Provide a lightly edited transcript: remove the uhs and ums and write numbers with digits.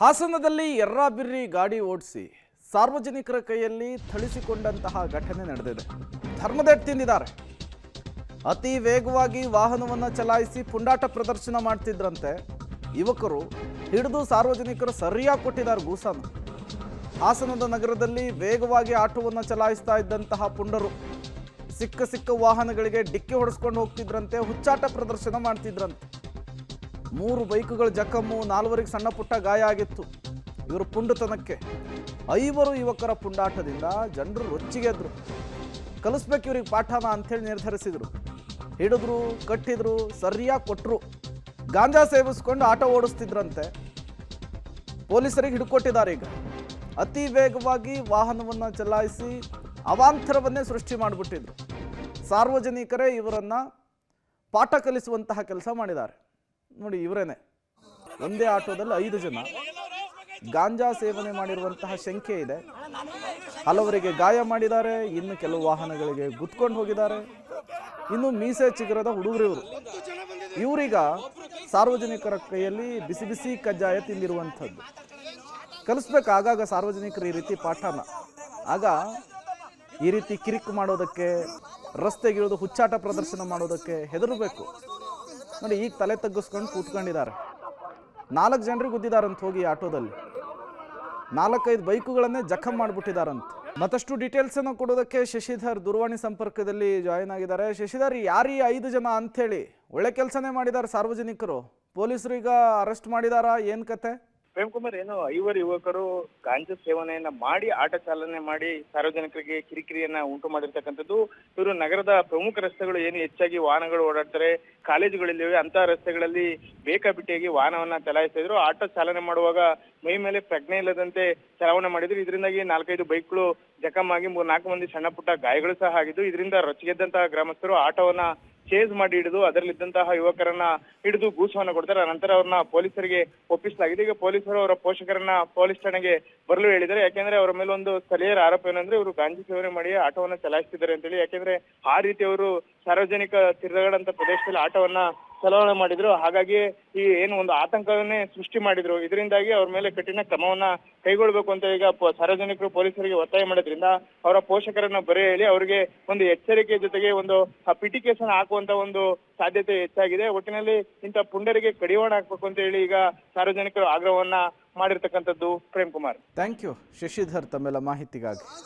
ಹಾಸನದಲ್ಲಿ ಎರ್ರಾಬಿರ್ರಿ ಗಾಡಿ ಓಡಿಸಿ ಸಾರ್ವಜನಿಕರ ಕೈಯಲ್ಲಿ ಥಳಿಸಿಕೊಂಡಂತಹ ಘಟನೆ ನಡೆದಿದೆ. ಧರ್ಮದೆಟ್ ತಿಂದಿದ್ದಾರೆ. ಅತಿ ವೇಗವಾಗಿ ವಾಹನವನ್ನು ಚಲಾಯಿಸಿ ಪುಂಡಾಟ ಪ್ರದರ್ಶನ ಮಾಡ್ತಿದ್ರಂತೆ. ಯುವಕರು ಹಿಡಿದು ಸಾರ್ವಜನಿಕರು ಸರಿಯಾಗಿ ಕೊಟ್ಟಿದ್ದಾರೆ ಗೂಸನ. ಹಾಸನದ ನಗರದಲ್ಲಿ ವೇಗವಾಗಿ ಆಟೋವನ್ನು ಚಲಾಯಿಸ್ತಾ ಇದ್ದಂತಹ ಪುಂಡರು ಸಿಕ್ಕ ವಾಹನಗಳಿಗೆ ಡಿಕ್ಕಿ ಹೊಡೆಸ್ಕೊಂಡು ಹೋಗ್ತಿದ್ರಂತೆ, ಹುಚ್ಚಾಟ ಪ್ರದರ್ಶನ ಮಾಡ್ತಿದ್ರಂತೆ. 3 ಬೈಕುಗಳು ಜಖಮ್ಮು, 4 ಸಣ್ಣ ಪುಟ್ಟ ಗಾಯ ಆಗಿತ್ತು. ಇವರು ಪುಂಡತನಕ್ಕೆ 5 ಯುವಕರ ಪುಂಡಾಟದಿಂದ ಜನರು ರೊಚ್ಚಿಗೆದ್ರು. ಕಲಿಸ್ಬೇಕು ಇವ್ರಿಗೆ ಪಾಠನ ಅಂಥೇಳಿ ನಿರ್ಧರಿಸಿದರು. ಹಿಡಿದ್ರು, ಕಟ್ಟಿದ್ರು, ಸರಿಯಾಗಿ ಕೊಟ್ಟರು. ಗಾಂಜಾ ಸೇವಿಸ್ಕೊಂಡು ಆಟೋ ಓಡಿಸ್ತಿದ್ರಂತೆ. ಪೊಲೀಸರಿಗೆ ಹಿಡ್ಕೊಟ್ಟಿದ್ದಾರೆ. ಈಗ ಅತಿ ವೇಗವಾಗಿ ವಾಹನವನ್ನು ಚಲಾಯಿಸಿ ಅವಾಂತರವನ್ನೇ ಸೃಷ್ಟಿ ಮಾಡಿಬಿಟ್ಟಿದ್ರು. ಸಾರ್ವಜನಿಕರೇ ಇವರನ್ನು ಪಾಠ ಕಲಿಸುವಂತಹ ಕೆಲಸ ಮಾಡಿದ್ದಾರೆ. ನೋಡಿ, ಇವರೇನೆ ಒಂದೇ ಆಟೋದಲ್ಲಿ 5 ಜನ ಗಾಂಜಾ ಸೇವನೆ ಮಾಡಿರುವಂತಹ ಶಂಕೆ ಇದೆ. ಹಲವರಿಗೆ ಗಾಯ ಮಾಡಿದ್ದಾರೆ. ಇನ್ನು ಕೆಲವು ವಾಹನಗಳಿಗೆ ಗುದ್ಕೊಂಡು ಹೋಗಿದ್ದಾರೆ. ಇನ್ನು ಮೀಸೆ ಚಿಗುರದ ಹುಡುಗರು ಇವರೀಗ ಸಾರ್ವಜನಿಕರ ಕೈಯಲ್ಲಿ ಬಿಸಿ ಬಿಸಿ ಕಜ್ಜಾಯ ತಿಂದಿರುವಂಥದ್ದು. ಕಲಿಸ್ಬೇಕು ಆಗಾಗ ಸಾರ್ವಜನಿಕರು ಈ ರೀತಿ ಪಾಠನ. ಆಗ ಈ ರೀತಿ ಕಿರಿಕ್ ಮಾಡೋದಕ್ಕೆ, ರಸ್ತೆಗಿಳಿದು ಹುಚ್ಚಾಟ ಪ್ರದರ್ಶನ ಮಾಡೋದಕ್ಕೆ ಹೆದರಬೇಕು. ನೋಡಿ, ಈಗ ತಲೆ ತಗ್ಗಿಸ್ಕೊಂಡು ಕೂತ್ಕೊಂಡಿದ್ದಾರೆ. 4 ಜನರಿಗೆ ಗುದ್ದಿದಾರಂತ ಹೋಗಿ ಆಟೋದಲ್ಲಿ. 4-5 ಬೈಕುಗಳನ್ನೇ ಜಖಮ್ ಮಾಡಿಬಿಟ್ಟಿದಾರಂತ. ಮತ್ತಷ್ಟು ಡೀಟೇಲ್ಸ್ ಅನ್ನು ಕೊಡೋದಕ್ಕೆ ಶಶಿಧರ್ ದೂರವಾಣಿ ಸಂಪರ್ಕದಲ್ಲಿ ಜಾಯಿನ್ ಆಗಿದ್ದಾರೆ. ಶಶಿಧರ್, ಯಾರೀ 5 ಜನ ಅಂಥೇಳಿ ಒಳ್ಳೆ ಕೆಲಸನೇ ಮಾಡಿದ್ದಾರೆ ಸಾರ್ವಜನಿಕರು. ಪೊಲೀಸರು ಈಗ ಅರೆಸ್ಟ್ ಮಾಡಿದಾರಾ, ಏನ್ ಕತೆ? ಪ್ರೇಮ್ ಕುಮಾರ್, ಏನು 5 ಯುವಕರು ಗಾಂಜಾ ಸೇವನೆಯನ್ನ ಮಾಡಿ ಆಟೋ ಚಾಲನೆ ಮಾಡಿ ಸಾರ್ವಜನಿಕರಿಗೆ ಕಿರಿಕಿರಿಯನ್ನ ಉಂಟು ಮಾಡಿರ್ತಕ್ಕಂಥದ್ದು. ಇವರು ನಗರದ ಪ್ರಮುಖ ರಸ್ತೆಗಳು ಏನು ಹೆಚ್ಚಾಗಿ ವಾಹನಗಳು ಓಡಾಡ್ತಾರೆ, ಕಾಲೇಜುಗಳಿವೆ, ಅಂತ ರಸ್ತೆಗಳಲ್ಲಿ ಬೇಕಾಬಿಟ್ಟಿಯಾಗಿ ವಾಹನವನ್ನ ಚಲಾಯಿಸ್ತಿದ್ರು. ಆಟೋ ಚಾಲನೆ ಮಾಡುವಾಗ ಮೈ ಮೇಲೆ ಪ್ರಜ್ಞೆ ಇಲ್ಲದಂತೆ ಚಲಾವಣೆ ಮಾಡಿದ್ರು. ಇದರಿಂದಾಗಿ 4-5 ಬೈಕ್ಗಳು ಜಖಮ್ ಆಗಿ 3-4 ಮಂದಿ ಸಣ್ಣ ಪುಟ್ಟ ಗಾಯಗಳು ಸಹ ಆಗಿದ್ದು. ಇದರಿಂದ ರೊಚ್ಚಿಗೆದ್ದಂತಹ ಗ್ರಾಮಸ್ಥರು ಆಟೋವನ್ನ ಚೇಸ್ ಮಾಡಿ ಹಿಡಿದು ಅದರಲ್ಲಿದ್ದಂತಹ ಯುವಕರನ್ನ ಹಿಡಿದು ಗೂಸವನ್ನ ಕೊಡ್ತಾರೆ. ನಂತರ ಅವ್ರನ್ನ ಪೊಲೀಸರಿಗೆ ಒಪ್ಪಿಸಲಾಗಿದೆ. ಈಗ ಪೊಲೀಸರು ಅವರ ಪೋಷಕರನ್ನ ಪೊಲೀಸ್ ಠಾಣೆಗೆ ಬರಲು ಹೇಳಿದ್ದಾರೆ. ಯಾಕೆಂದ್ರೆ ಅವರ ಮೇಲೆ ಒಂದು ಸ್ಥಳೀಯರ ಆರೋಪ ಏನಂದ್ರೆ ಇವರು ಗಾಂಜಾ ಸೇವನೆ ಮಾಡಿ ಆಟೋವನ್ನ ಚಲಾಯಿಸ್ತಿದ್ದಾರೆ ಅಂತೇಳಿ. ಯಾಕೆಂದ್ರೆ ಆ ರೀತಿ ಅವರು ಸಾರ್ವಜನಿಕ ತಿರುಗಾಡಂತ ಪ್ರದೇಶದಲ್ಲಿ ಆಟೋವನ್ನ ಚಲಾವಣೆ ಮಾಡಿದ್ರು. ಹಾಗಾಗಿ ಈ ಏನು ಒಂದು ಆತಂಕವನ್ನೇ ಸೃಷ್ಟಿ ಮಾಡಿದ್ರು. ಇದರಿಂದಾಗಿ ಅವ್ರ ಮೇಲೆ ಕಠಿಣ ಕ್ರಮವನ್ನ ಕೈಗೊಳ್ಳಬೇಕು ಅಂತ ಈಗ ಸಾರ್ವಜನಿಕರು ಪೊಲೀಸರಿಗೆ ಒತ್ತಾಯ ಮಾಡೋದ್ರಿಂದ ಅವರ ಪೋಷಕರನ್ನ ಬರೆ ಹೇಳಿ ಅವರಿಗೆ ಒಂದು ಎಚ್ಚರಿಕೆ ಜೊತೆಗೆ ಒಂದು ಪಿಟಿಕೇಶನ್ ಹಾಕುವಂತ ಒಂದು ಸಾಧ್ಯತೆ ಹೆಚ್ಚಾಗಿದೆ. ಒಟ್ಟಿನಲ್ಲಿ ಇಂಥ ಪುಂಡರಿಗೆ ಕಡಿವಾಣ ಹಾಕ್ಬೇಕು ಅಂತ ಹೇಳಿ ಈಗ ಸಾರ್ವಜನಿಕರು ಆಗ್ರಹವನ್ನ ಮಾಡಿರ್ತಕ್ಕಂಥದ್ದು. ಪ್ರೇಮ್ ಕುಮಾರ್, ಥ್ಯಾಂಕ್ ಯು ಶಶಿಧರ್ ತಮ್ಮೆಲ್ಲ ಮಾಹಿತಿಗಾಗಿ.